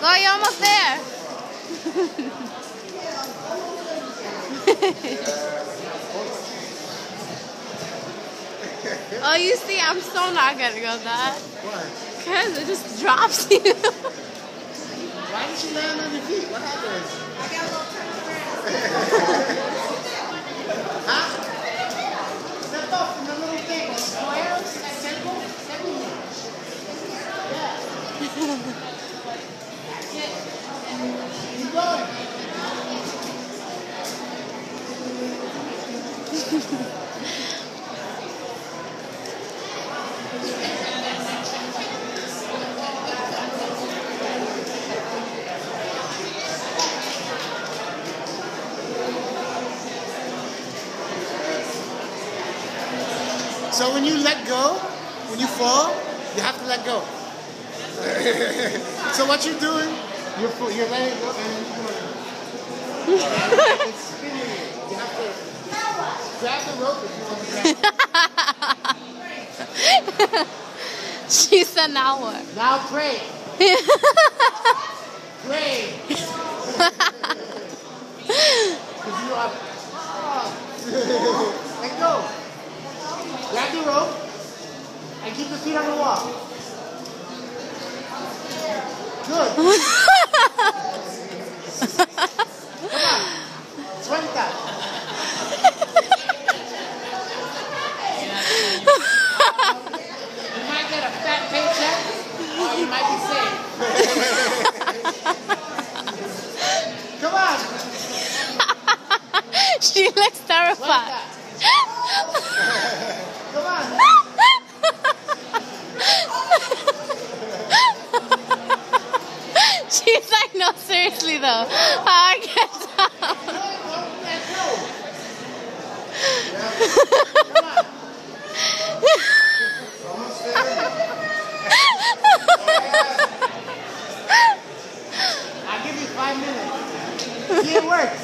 Go, you're almost there. Oh, you see, I'm so not gonna go that. Why? Because it just drops you. Why did she land on your feet? What happened? I got a little turn around. Huh? Step up in the little thing. Square? Circle? Circle? Yeah. Keep going. So when you let go, when you fall, you have to let go. So what you're doing, you're letting go and then you're going. It's spinning you. You have to grab the rope if you want to grab it. She said, now what? Now pray. Pray. Because you are... Let go. Grab the rope and keep the feet on the wall. Good. Come on. Suelta. You might get a fat paycheck or you might be safe. Come on. She looks terrified. Suelta. Come on. She's like, no, seriously though. How I get down? Come on. Almost there. I'll give you 5 minutes. See, it works.